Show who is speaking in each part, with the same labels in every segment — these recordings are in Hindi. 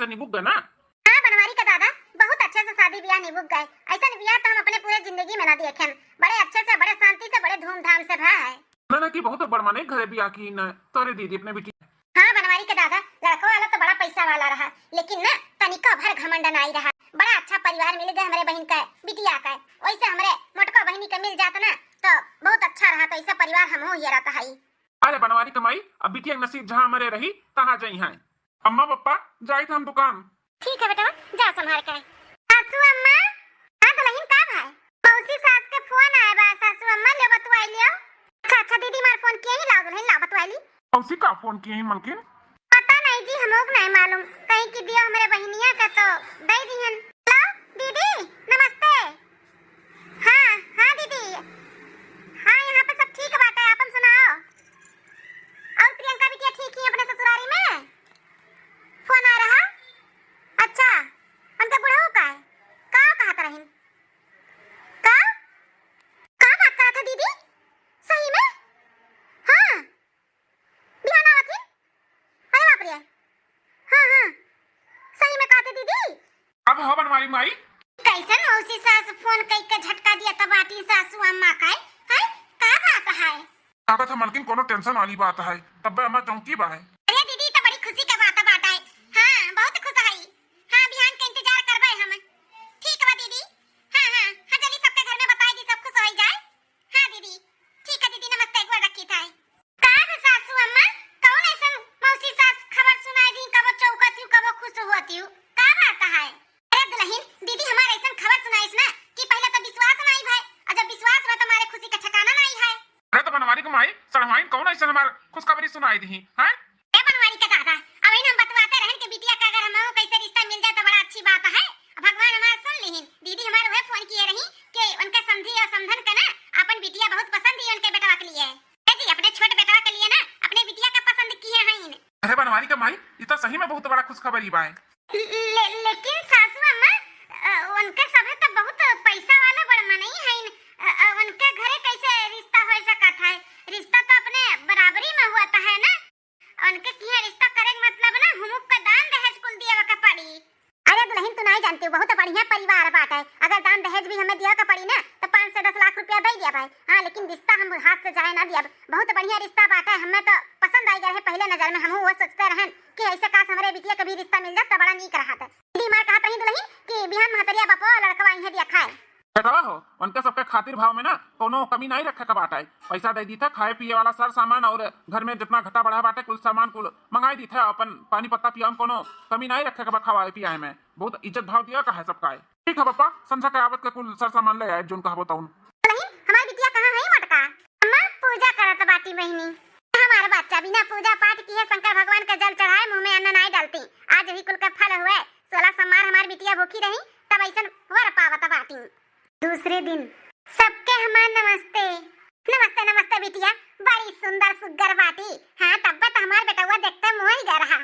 Speaker 1: से निभुक गए ना।
Speaker 2: हाँ बनवारी का दादा, बहुत अच्छे से शादी ब्याह निभुक गए। ऐसा ब्याह तो हम अपने पूरे जिंदगी में ना देखे। बड़े अच्छे से, बड़े शांति से, बड़े धूमधाम से भा है।
Speaker 1: मैंने की बहुत बड़ माने घरे ब्याह की न तोरे दीदी अपने बेटी।
Speaker 2: हाँ बनवारी के दादा, लड़का वाला तो बड़ा पैसा वाला रहा, लेकिन ना तनिका भर घमंड नहीं रहा। बड़ा अच्छा परिवार मिल गया हमारे बहन का बिटिया का। वैसे हमारे मोटका बहनी का मिल जाता ना तो बहुत अच्छा रहा। तो ऐसा परिवार हम ही रहता है।
Speaker 1: अरे बनवारी कमाई, अब बिटिया नसीब जहाँ हमारे रही तहाँ जाई है। अम्मा पापा जाई थे हम दुकान।
Speaker 2: ठीक है बेटा, जा संभाल के। सासू अम्मा, हां दुल्हन कब है? मौसी सास के फोन आया बा। सासू अम्मा ले बतवाई लियो। अच्छा अच्छा दीदी मार फोन किए ही, लाओ दुल्हन ला बतवाई ली।
Speaker 1: मौसी का फोन किए ही मलकिन?
Speaker 2: पता नहीं जी, हमोग नहीं मालूम। कहीं की दिया हमारे बहनिया का तो दे दिहन। हेलो दीदी नमस्ते। हां हां दीदी, हां यहाँ पे सब ठीक बात है, अपन सुनाओ। और प्रियंका बिटिया ठीक ही अपने ससुरारी में? फोन आ रहा? अच्छा उनका बुढ़ऊ का है का कहत रहिन का का बात करत है दीदी? सही में? हां बिहान आवत है? अरे बाप रे, हां हां सही में कहते दीदी?
Speaker 1: अब हो बनवारी माई
Speaker 2: कैसन मौसी सास फोन कई के झटका दिया तब आटी सासू अम्मा का है का बात है?
Speaker 1: आगत है मलकिन, कोनो टेंशन वाली बात है तब अम्मा चौंकी बा है।
Speaker 2: अरे दीदी तो बड़ी खुशी का बात है। हां बहुत खुश है। हां बिहान का इंतजार करबे हम। ठीक बा दीदी। हां हां हां जल्दी सबके घर में बताई दी, सब खुश हो जाए। हां दीदी ठीक है दीदी, नमस्ते एक बार रखी था। का है सासू अम्मा, कौन ऐसन मौसी सास खबर सुनाई दी, कब चौकती कब खुश होती का बात है? अरे दुल्हन दीदी हमारे ऐसन खबर सुनाइस ना कि पहले तो विश्वास नहीं भाई, और जब विश्वास हुआ तो हमारे खुशी का ठिकाना नहीं है।
Speaker 1: अरे तो बनवारी कमाई सड़वाइन कौन ऐसा हमार खुशखबरी सुनाई दी है?
Speaker 2: ए बनवारी का दादा, अब इन हम बतवाते रहन के बिटिया का अगर हमहु कैसे रिश्ता मिल जाए तो बड़ा अच्छी बात है। भगवान हमार सुन लिहिन। दीदी हमारे वह फोन किए रही कि उनके समधी और समधन का ना अपन बिटिया बहुत पसंद ही उनके बेटवा के लिए। ए जी अपने छोटे बेटवा के लिए ना अपने बिटिया का पसंद किए हैं।
Speaker 1: अरे बनवारी कमाई ये तो सही में बहुत बड़ा खुशखबरी बा है।
Speaker 2: लेकिन सासू अम्मा उनके सभे तो बहुत पैसा वाला बड़ नहीं है। उनके घरे कैसे रिश्ता हो सकत है? रिश्ता तो अपने बराबरी में हुआ है ना। उनके किए रिश्ता करे मतलब ना हुमुक का दान दहेज कुल दिया का पड़ी। अरे दुल्हन तू नहीं जानती, बहुत बढ़िया परिवार बात है। अगर दान दहेज भी हमें दिया का पड़ी ना तो 5 से 10 लाख रुपया दे दिया भाई। हां लेकिन रिश्ता हम हाथ से जाए ना दिया। बहुत बढ़िया रिश्ता बात है, हमें तो पसंद आई गया है। पहले नजर में हम वो सोचते रहन कि ऐसे काश हमारे बिटिया कभी रिश्ता मिल जाए तो बड़ा नीक रहत है। दीदी मां कहत रही दुल्हन कि बिहान महतरिया बापो लड़कवा इहे दिया खाए।
Speaker 1: बेटवा हो उनके सबके खातिर भाव में ना कोनो कमी नहीं रखे का बाटा है। पैसा दे दी था खाए पिए वाला सर सामान, और घर में जितना घटा बढ़ा बाटे कुल सामान कुल मंगाई दी था। अपन पानी पत्ता पिया कोनो कमी नहीं रखे का खावाए पियाए में। बहुत इज्जत भाव दिया का है सबका है। ठीक है पापा, संध्या के आवत के कुल सर सामान ले आए जो उनका बताऊं।
Speaker 2: नहीं हमारी बिटिया कहां है मटका? अम्मा पूजा करत बाटी बहनी। हमारा बच्चा बिना पूजा पाठ किए शंकर भगवान का जल चढ़ाए मुंह में अन्न नहीं डालती। आज भी कुल का फल हुए 16 सोमवार हमारी बिटिया भूखी रही तब ऐसन वर पावत बाटी। दूसरे दिन सबके हमार नमस्ते। नमस्ते नमस्ते बिटिया, बड़ी सुंदर सुग्गर बाटी। हां तब तो हमार बेटवा देखते मुंह ही गा रहा।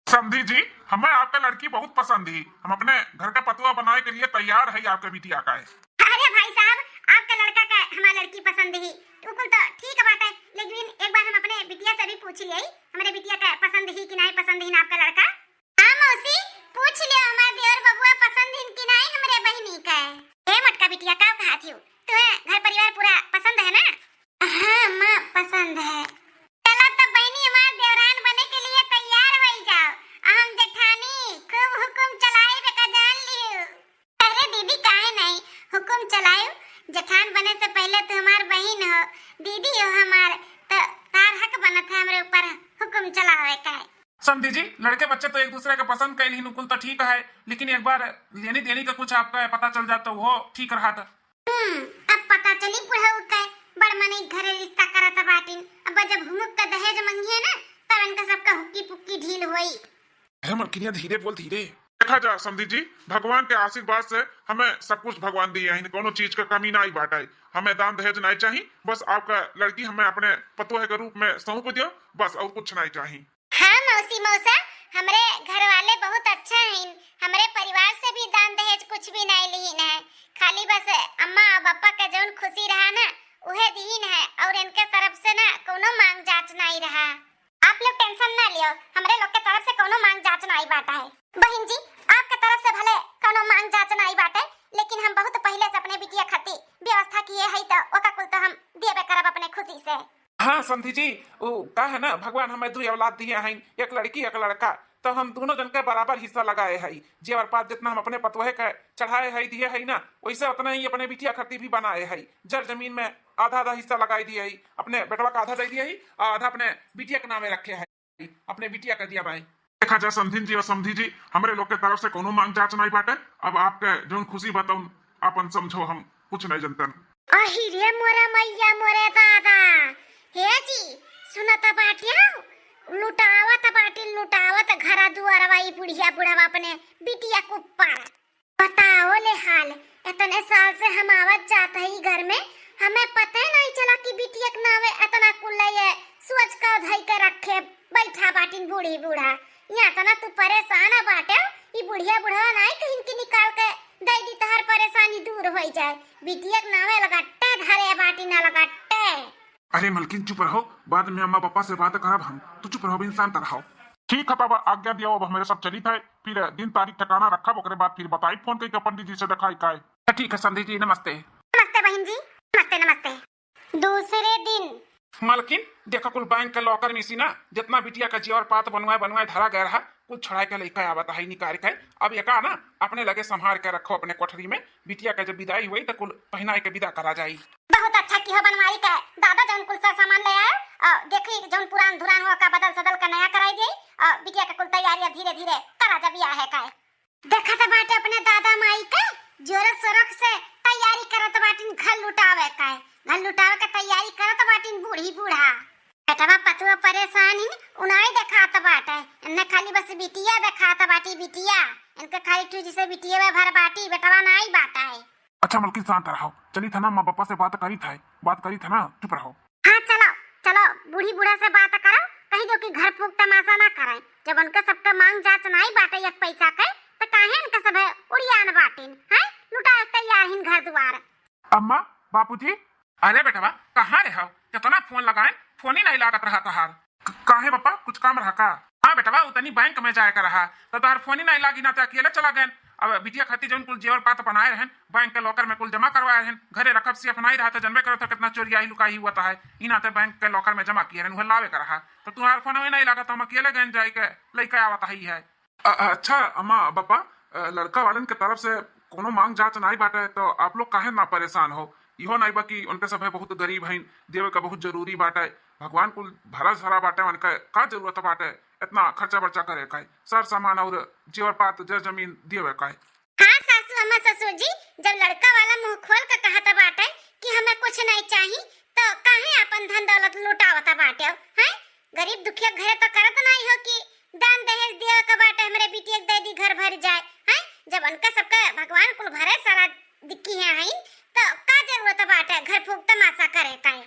Speaker 1: समझी जी, हमें आपका लड़की बहुत पसंद ही। हम अपने घर का पतुआ बनाने के लिए तैयार है आपके बिटिया का है।
Speaker 2: अरे भाई साहब आपका लड़का का हमारा लड़की पसंद ही बिल्कुल तो ठीक बात है, लेकिन एक बार हम अपने बिटिया से भी पूछ लिए हमारे बिटिया का पसंद ही कि नहीं पसंद ही ना आपका लड़का। हां मौसी पूछ लियो हमारे देवर बबुआ पसंद ही कि नहीं हमारे बहनी का। ए मटका बिटिया का कहा थी तो घर परिवार पूरा पसंद है ना? हां मां पसंद है। चलो तो बहनी हमारे देवरान बने के लिए तैयार हो जाओ। हम जेठानी खूब हुकुम चलाए बेटा जान लियो। अरे दीदी काहे नहीं हुकुम चलायो, जेठान बने से पहले तो हमार बहन हो, दीदी हो हमार, तो तार हक बनत है हमरे ऊपर हुकुम चलावे का।
Speaker 1: समझी जी, लड़के बच्चे तो एक दूसरे का पसंद कैली नुकुल तो ठीक है, लेकिन एक बार लेनी देनी का कुछ आपका पता चल जाए तो वो ठीक रहा था।
Speaker 2: अब पता चली बुढ़ऊ का बड़ मने घरे रिश्ता करत बाटिन। अब जब हुमुक का दहेज मंगिए ना तब इनका सबका हुक्की पुक्की ढील होई।
Speaker 1: अरे मलकिनिया धीरे बोल धीरे। देखा जा समझी जी, भगवान के आशीर्वाद से हमें सब कुछ भगवान दिया है, कोनो चीज का कमी नहीं बाटा है। हमें दान दहेज नहीं चाहिए, बस आपका लड़की हमें अपने पतोह के रूप में सौंप दियो बस, और कुछ नहीं चाहिए।
Speaker 2: हाँ मौसी मौसा हमरे घर वाले बहुत अच्छा हैं। हमरे परिवार से भी दान दहेज कुछ भी नहीं लीन है, खाली बस अम्मा और पापा का जौन खुशी रहा ना उहे दीन है, और इनके तरफ से ना कोनो मांग जांच नहीं रहा। आप लोग टेंशन ना लियो, हमरे लोग के तरफ से कोनो मांग जांच नहीं बाटा है। बहन जी, आपके तरफ से भले कोनो मांग जांच नहीं बाटे, लेकिन हम बहुत पहले से अपने बिटिया खातिर व्यवस्था किए है तो ओका कुल तो हम देबे करब अपने खुशी से।
Speaker 1: हाँ समधी जी, वो का है ना, भगवान हमें दो औलाद दिए हैं, एक लड़की एक लड़का, तो हम दोनों जन के बराबर हिस्सा लगाए है। जेवर पात जितना हम अपने पतोहे के चढ़ाए है दिए है ना, वैसे उतना ही अपने बिटिया खातिर भी बनाए है। जर जमीन में आधा आधा हिस्सा लगाई दिए है, अपने बेटवा का आधा दे दिए है और आधा अपने बिटिया के नामे रखे है, अपने बिटिया का दिया भाई। देखा जाए समधिन जी और समधी जी, हमारे लोग के तरफ से कोनो मांग जांच नहीं बाटे। अब आपके जो खुशी बताऊं अपन समझो, हम कुछ नहीं जनतन।
Speaker 2: अहि रे मोरे मैया मोरे दादा, हे जी सुनत बाटिया, लुटावत घरा दुआरवा ई बुढ़िया बुढ़ावा अपने बिटिया को पार। बताओ ले हाल, इतने साल से हम आवत जात है घर में, हमें पता नहीं चला कि बिटिया के नावे इतना कुल्ला ये सोच का धई के रखे बैठा बाटिन बूढ़ी बूढ़ा। यहाँ तना तू परेशान बाटे, ई बुढ़िया बुढ़ावा नहीं कहीं की निकाल के दई दी तहर परेशानी दूर हो जाए। बिटिया के नावे लगाटे धरे बाटी ना लगाटे।
Speaker 1: अरे मलकिन चुप रहो, बाद में अम्मा पापा से बात करब हम, तू चुप रहो, इंसान तरह हो। ठीक है तब आज्ञा दियो, अब हमारे सब चली था, फिर दिन तारीख ठिकाना रखा, ओकरे बाद फिर बताई फोन करके पंडित जी से दिखाई काय। ठीक है संधी जी, नमस्ते।
Speaker 2: नमस्ते बहन जी, नमस्ते नमस्ते। दूसरे दिन
Speaker 1: मालकिन देखा कुल बैंक के लॉकर में सी ना, जितना बिटिया का जीवर पात बनवाए धरा गया रहा, कुछ छुड़ाए के लेकर आवत है निकाल के। अब ये का ना अपने लगे संभाल के रखो अपने कोठरी में, बिटिया का जब विदाई हुई तो कुल पहनाए के विदा करा जाई।
Speaker 2: बहुत अच्छा की हो बनवाई का दादा, जौन कुल सा सामान ले आए देखी, जौन पुरान धुरान हुआ का बदल सदल का नया कराई दी। बिटिया का कुल तैयारी धीरे धीरे करा जब है का। देखा तो बाटे अपने दादा माई का जोर सोरख से तैयारी करत बाटिन घर लुटावे का, घर लुटावे का तैयारी करत बाटिन बूढ़ी बूढ़ा। बेटवा पतुआ परेशान ही उनाई देखात बाटे, इन्ने खाली बस बिटिया देखात बाटी, बिटिया इनके खाली तुझ से बिटिया में भर बाटी, बेटवा नहीं बाटा है।
Speaker 1: अच्छा मलकिन शांत रहो, चली था ना माँ पापा से बात करी था ना, चुप रहो।
Speaker 2: हाँ चलो चलो, बूढ़ी बूढ़ा से बात करो, कहीं दो कि घर फूक तमाशा ना करें। जब उनका सबका मांग जांच नहीं बाटे एक पैसा के, तो काहे इनका सब उड़ियान बाटिन हैं, लुटा तैयार हिन घर द्वार।
Speaker 1: अम्मा बापूजी, अरे बेटवा कहाँ रहे हो, कितना फोन लगाए, फोन ही नहीं लागत रहा तहार। काहे पापा, कुछ काम रहा का? हाँ बेटवा, उतनी बैंक में जाए कर रहा तो तार फोन ही नहीं लागी ना, तो अकेले चला गए। अब बिटिया खाती जौन कुल जेवर पात बनाए रहन, बैंक के लॉकर में कुल जमा करवाए रहन, घरे रखब से अपना ही रहा था, जनबे करो था कितना चोरी लुकाई हुआ था है, इना ते बैंक के लॉकर में जमा किए रहन, वह लावे कर रहा। तो तुम्हारा फोन ही नहीं लगा, तो हम अकेले गए जाए के लेके आवत ही है। अच्छा अम्मा पापा, लड़का वालन के तरफ से कोनो मांग जांच नहीं बाटे, तो आप लोग काहे ना परेशान हो? इहो नहीं बा कि उनके सब बहुत गरीब हैं, देवे का बहुत जरूरी बाटे, भगवान कुल भरा झरा बाटे, उनका का जरूरत बाटे इतना खर्चा बर्चा करे का, सर सामान और जेवर पात जर जमीन देवे का।
Speaker 2: हाँ सासू अम्मा ससुर जी, जब लड़का वाला मुंह खोल के कहता बाटे कि हमें कुछ नहीं चाहिए, तो काहे अपन धन दौलत लुटावता बाटे हैं? गरीब दुखिया घरे तो करत नहीं हो कि दान दहेज देवे का बाटे, हमरे बिटिया दे दी घर भर जाए हैं। जब उनका सबका भगवान कुल भरे सारा दिखी है, तो का जरूरत बाटे घर फूक तमाशा करे का?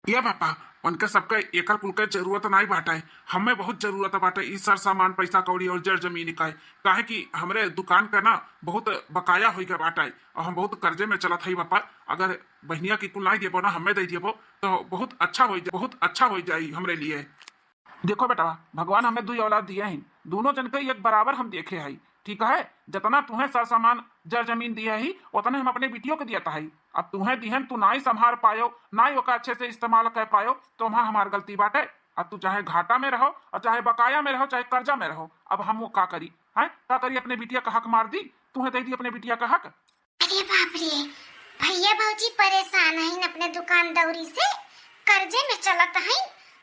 Speaker 1: ये पापा उनके सबके एकल कुल के जरूरत नहीं बाटे, हमें बहुत जरूरत बाटे इस सर सामान पैसा कौड़ी और जर जमीन का। काहे कि हमरे दुकान का ना बहुत बकाया हो गया बाटे, और हम बहुत कर्जे में चलत है पापा। अगर बहनिया की कुल नहीं देबो ना, हमें दे देबो तो बहुत अच्छा हो जाई हमरे लिए। देखो बेटा, भगवान हमें दो औलाद दिए हैं, दोनों जन के एक बराबर हम देखे हैं, ठीक है? जितना तुम्हें सर सामान जर जमीन दिया ही, उतने हम अपने बिटियों को दिया है। अब तुम्हें दिहन तू ना ही संभाल पायो, ना ही ओका अच्छे से इस्तेमाल कर पायो, तो वहाँ हमारी गलती बाटे। अब तू चाहे घाटा में रहो और चाहे बकाया में रहो, चाहे कर्जा में रहो, अब हम वो का करी है? का करी? अपने बिटिया का हक मार दी, तुम्हें दे दी अपने बिटिया का हक।
Speaker 2: अरे बाप रे, भैया भौजी परेशान है अपने दुकान दौरी से, कर्जे में चलत है,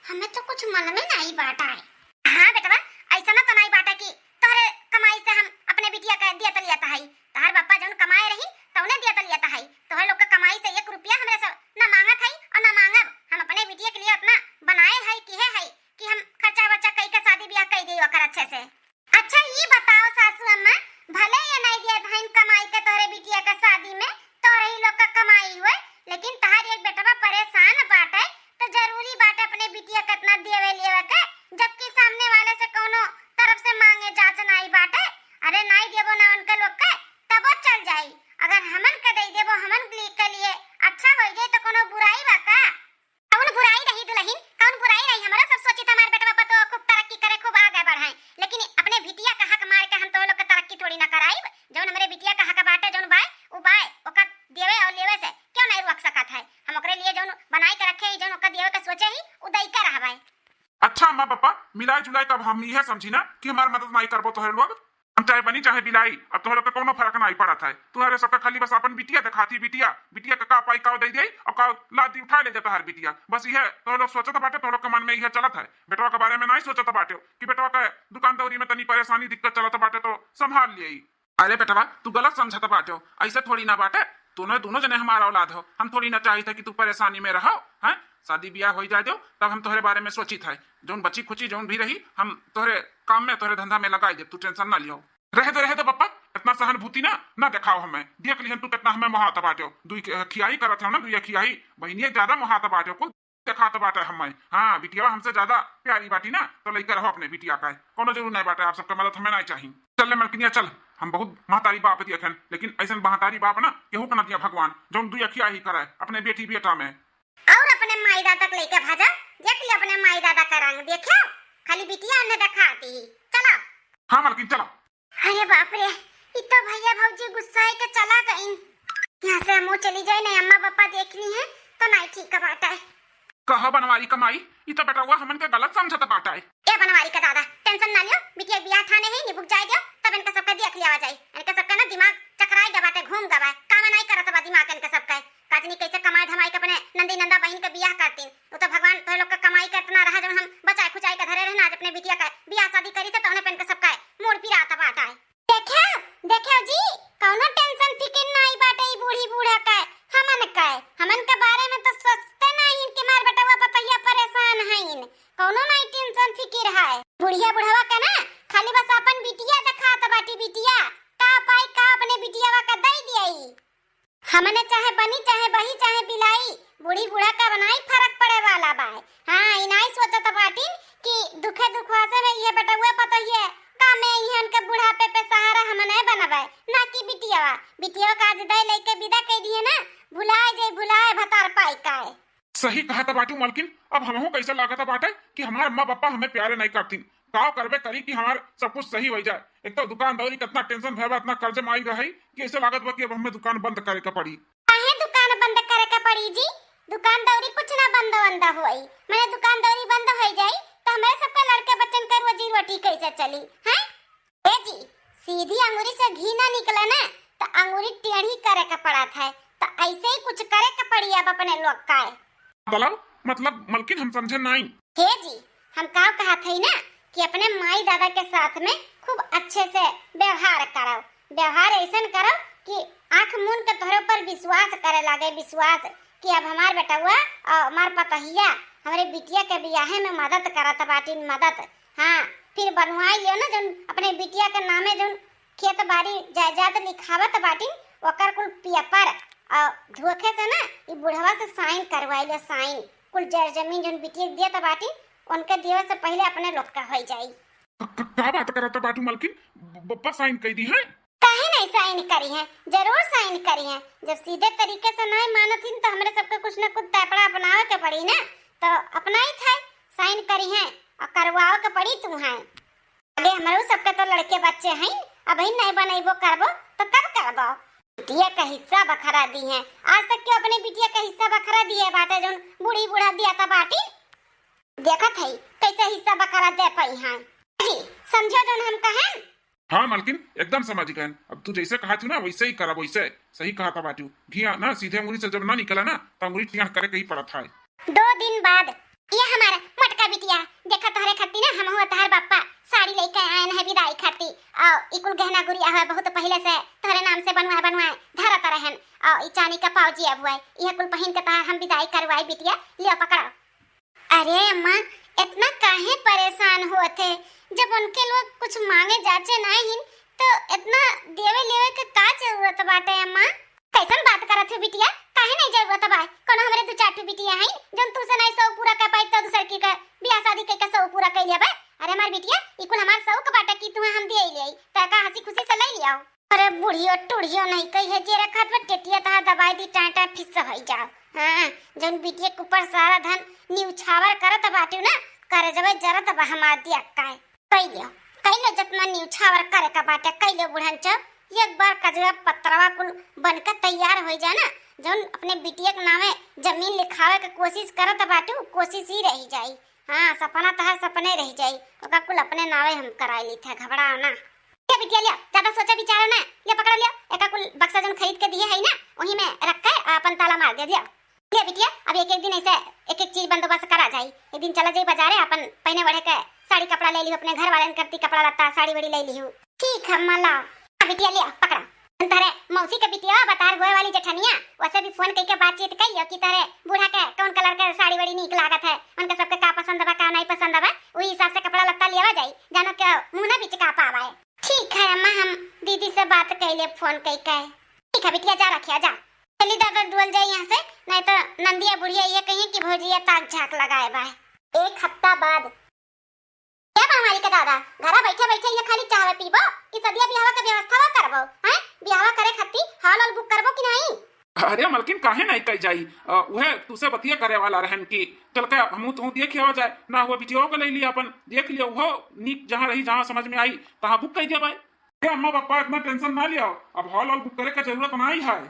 Speaker 2: हमें तो कुछ मन में नहीं बाटा है। हाँ बेटा, ऐसा ना तो नहीं बाटा कि तोहरे कमाई से हम अपने बिटिया का दिया तलिया है, तोहर पापा जौन कमाए रही तो उन्हें दिया तलिया है, तोहर लोग का कमाई से 1 रुपया हमरे से ना मांगत है और ना मांगब। हम अपने बिटिया के लिए उतना बनाए है कि हम खर्चा वर्चा कई का शादी ब्याह कई दी ओकर अच्छे से। अच्छा ये बताओ सासू अम्मा, भले ये नहीं दिया धाइन कमाई के तोहरे बिटिया का शादी में, तोहरे ही लोग का कमाई हुए, लेकिन तोहर एक बेटवा परेशान बाटे, तो जरूरी बाटे अपने बिटिया कितना देवे लेवे के, जबकि सामने वाले से कोनो तरफ से मांगे जांच नहीं बाटे। अरे नहीं देबो ना उनके लोग के, तब चल जाई, अगर हमन के दे देबो हमन के लिए अच्छा हो जाए तो कोनो बुराई बा का? कौन बुराई रही दुल्हन, कौन बुराई रही? हमारा सब सोची हमारे बेटवा पतो खूब तरक्की करे, खूब आगे बढ़ाए, लेकिन अपने बिटिया का हक मार के हम तो लोग के
Speaker 1: मिलाई जुलाई कब हम यह समझी ना कि हमार मदद नहीं करबो तोहरे लोग। हम चाहे बनी चाहे बिलाई, अब तोहरे के कोनो फर्क नहीं पड़त है। तुम्हारे सबका खाली बस अपन बिटिया दिखाती, बिटिया बिटिया का पाई का दे दे और का लादी उठा ले जाता हर बिटिया, बस यह तो लोग सोचत बाटे। तो लोग के मन में यह चलत है, बेटवा के बारे में नहीं सोचत बाटे कि बेटवा का दुकानदारी में तनी परेशानी दिक्कत चलत बाटे तो संभाल लिए। अरे बेटवा तू गलत समझत बाटे, ऐसे थोड़ी ना बाटे। तूने दोनों जने हमारा औलाद हो, हम थोड़ी ना चाहिए था कि तू परेशानी में रहो हैं। शादी ब्याह हो जाए दो तब हम तोहरे बारे में सोची था। जोन बची खुची जोन भी रही हम तोहरे काम में तोहरे धंधा में लगाई दे, तू टेंशन ना लियो। रहे दो पप्पा, इतना सहानुभूति ना दिखाओ हमें। देख लिहन तू कितना हमें मोहात बाटे, दुई खियाई करत हो ना, दुई खियाई बहनिया ज्यादा मोहात बाटे कुल दिखात बाटे हमें। हाँ बिटिया हमसे ज्यादा प्यारी बाटी ना, तो लेकर रहो अपने बिटिया का, कोनो जरूर नहीं बाटे। आप सबका मदद हमें नहीं चाहिए। चल मलकिनिया चल, हम बहुत महतारी बाप दिया खन, लेकिन ऐसा महतारी बाप ना केहू के ना दिया भगवान, जो दुई खिया ही करे अपने बेटी बेटा में।
Speaker 2: और अपने माई दादा तक लेके भाजा, देख लिया अपने माई दादा का रंग देखो, खाली बिटिया उन्हें दिखाती। चलो
Speaker 1: हाँ मलकिन चलो।
Speaker 2: अरे बाप रे, इतना भैया भौजी गुस्सा है कि चला गई। यहाँ से हम चली जाए नहीं, अम्मा पापा देख ली है तो नहीं ठीक बात है।
Speaker 1: कहा बनवारी कमाई, ये तो बेटा हुआ हमन के गलत समझता बाटा है।
Speaker 2: ए बनवारी का दादा टेंशन ना लियो, बिटिया बियाह ठाने है निभुक जाए दियो, तब इनका सबका देख लिया जाए। इनका सबका ना दिमाग चकराई गबाटे, घूम गवाए, काम नहीं करत बा दिमाग इनका सबका। काजनी कैसे कमाई धमाई के अपने नंदी नंदा बहन के बियाह करती, वो तो भगवान तो लोग का कमाई का इतना रहा, जब हम बचाए खुचाई के धरे रहना, आज अपने बिटिया का बियाह शादी करी तो उन्हें पेन के सबका मोड़ पिराता बाटा है। देखो जी, कौनो टेंशन फिकिर नहीं बाटे। ई बूढ़ी बूढ़ा का हमन के बारे में तो सोचते नहीं कि मार बेटा हुआ पतैया परेशान है, कौनो नहीं टेंशन फिकिर है। बुढ़िया बुढ़वा का ना खाली बस अपन बिटिया दिखात बाटी, बिटिया का पाई का अपने बिटिया का दे दियई। हमने चाहे बनी चाहे बही चाहे बिलाई, बूढ़ी बूढ़ा का बनाई फर्क पड़े वाला बा। हां ई नहीं सोचत बाटी कि दुखे दुखवा से में ये बेटा हुआ पतैया का में इहन के बुढ़ापे पे सहारा हमने बनवाए ना कि बिटिया का आज दे लेके विदा कह दिए ना, भुलाए भतार पाई का है।
Speaker 1: सही कहा था बाटू मालकिन, अब हमहू कैसे लागत बाटे कि हमारे अम्मा पापा हमें प्यारे नहीं करती। का करबे करी कि हमार सब कुछ सही हो जाए। एक तो दुकानदारी कितना टेंशन भेबा, इतना कर्ज में आई रही कि ऐसे लागत बा कि अब हमें दुकान बंद करे के पड़ी।
Speaker 2: काहे दुकान बंद करे के पड़ी जी? दुकानदारी कुछ ना बंद होई, मैंने दुकानदारी बंद हो जाई तो हमारे सबका लड़के बच्चन का रोजी रोटी कैसे चली हैं? ए जी सीधी अंगूरी से घी ना निकले ना तो अंगूरी टेढ़ी करे के पड़ा था, तो ऐसे ही कुछ करे के पड़ी अब अपने लोग का है।
Speaker 1: मतलब मलकिन हम समझे नहीं।
Speaker 2: हे जी हम का कहा थे ना कि अपने माई दादा के साथ में खूब अच्छे से व्यवहार करो, व्यवहार ऐसा करो कि आंख मूंद के तोहरे ऊपर विश्वास करे लागे, विश्वास कि अब हमार बेटा हुआ और हमार पतहिया हमारे बिटिया के बियाहे में मदद करत बाटी, मदद। हाँ फिर बनवाई लियो ना जो अपने बिटिया के नामे जो खेत बाड़ी जायदाद लिखावत बाटी, ओकर कुल पेपर और धोखे से ना ये बुढ़वा से साइन करवाई लो, साइन कुल जमीन जो बिटिया दिया बाटी उनके दिए से पहले अपने लोग का हो जाई।
Speaker 1: क्या बात करत बाटू मालकिन, बप्पा साइन कर दी है?
Speaker 2: काहे नहीं साइन करी है, जरूर साइन करी है। जब सीधे तरीके से नहीं मानथिन तो हमरे सबके कुछ न कुछ तैपड़ा अपनावे के पड़ी ना, तो अपना ही था साइन करी है और करवाओ के पड़ी तू है। अरे हमारे सबके तो लड़के बच्चे हैं, अब ही नहीं बनैबो करबो तो कब करबो? बिटिया का हिस्सा बखरा दी है, आज तक क्यों अपने बिटिया का हिस्सा बखरा दिए बाटे जो बूढ़ी बूढ़ा दिया था बाटी। देखत है कैसे हिस्सा बखरा दे पाई है जी, समझो जो हम कहें।
Speaker 1: हाँ मालकिन एकदम समझ गए। अब तू जैसे कहा थी ना वैसे ही करा, वैसे सही कहा था बाटू। घिया ना सीधे अंगुली से जब ना निकला ना तो अंगुली टेढ़ करे के ही पड़ा था।
Speaker 2: 2 दिन बाद ये हमारा मटका बिटिया देखा तोहरे खत्ती ना, हम हुआ तोहर बापा साड़ी लेके आए हैं विदाई खत्ती और इकुल गहना गुड़िया है बहुत पहले से तोहरे नाम से बनवाए धरत रहन और ई चांदी का पाउजी अब हुआ ये कुल पहन के तोहर हम विदाई करवाई बिटिया, लियो पकड़ो। अरे अम्मा इतना काहे परेशान हुए थे, जब उनके लोग कुछ मांगे जाचे नहीं तो इतना देवे लेवे के का जरूरत बाटे अम्मा? कैसन बात करत हो बिटिया, काहे नहीं जरूरत बा? कोनो हमरे 2-4 बिटिया हैं जन तू से नहीं सौ पूरा कर पाई तो दूसर की का बियाह शादी के सौ पूरा कर लिया बा। अरे हमार बिटिया इकुल हमार सौ के बाटे की तू हम दे ले त का हंसी खुशी से ले लियो। अरे बुढ़ियो टुढ़ियो नहीं कही है जे रखत में टेटिया ता दवाई दी टाटा फिस हो जाओ। हां जन बिटिया के ऊपर सारा धन न्यूछावर करत बाटू ना, करे जबे जरत बा हमार दिया काय कइलो जितना न्यूछावर करे का बाटे कइलो बुढ़न च एक बार कजवा पत्रवा कुल बनकर तैयार हो जाए ना, जौन अपने बिटिया के नामे जमीन लिखावे के कोशिश करत बाटू कोशिश ही रही जाई। हाँ सपना तो हर सपने रह जाई, ओका कुल अपने नावे हम कराई ली थे, घबराओ ना। ले बिटिया लिया, ज्यादा सोचा विचारो ना, ले पकड़ लिया, एका कुल बक्सा जन खरीद के दिए है ना, वही में रख के अपन ताला मार दे दिया। ले बिटिया, अब एक एक दिन ऐसे एक एक चीज बंदोबस्त करा जाई। एक दिन चला जाई बाजारे, अपन पहने बढ़े के साड़ी कपड़ा ले लियो, अपने घर वाले करती कपड़ा लत्ता साड़ी बड़ी ले लियो। ठीक है मला, बिटिया लिया पकड़ा। तारे मौसी के बिटिया बतार गोए वाली जेठनिया, वैसे भी फोन करके बातचीत कइयो कि तारे बूढ़ा के कौन कलर के साड़ी बड़ी नीक लागत है, उनके सबके का पसंद बा का नहीं पसंद बा, वही हिसाब से कपड़ा लत्ता लियावा जाई, जानो के मुंह ना बीच का पावा है। ठीक है अम्मा, हम दीदी से बात कइले फोन कइ के। ठीक है बिटिया, जा रखिया जा, जल्दी दादा डुल जाए यहाँ से, नहीं तो नंदिया बुढ़िया ये कहीं कि भौजिया ताक झाक लगाए बा। एक हफ्ता बाद क्या बा हमारी के दादा घरा बैठे बैठे ये खाली चाय पीबो कि सदिया बियाह के व्यवस्था करबो हैं? बियाह करे खातिर हॉल हॉल बुक करबो कि नहीं?
Speaker 1: अरे मलकिन काहे नहीं कही जाई, वह तुसे बतिया करे वाला रहन की चल के हमू तू देख हो जाए ना, हुआ बिटियो के ले लिया अपन देख लियो, वो नीक जहां रही जहां समझ में आई तहां बुक कर दिया भाई। अम्मा पापा इतना टेंशन ना लियो, अब हॉल हॉल बुक करे का जरूरत नहीं है।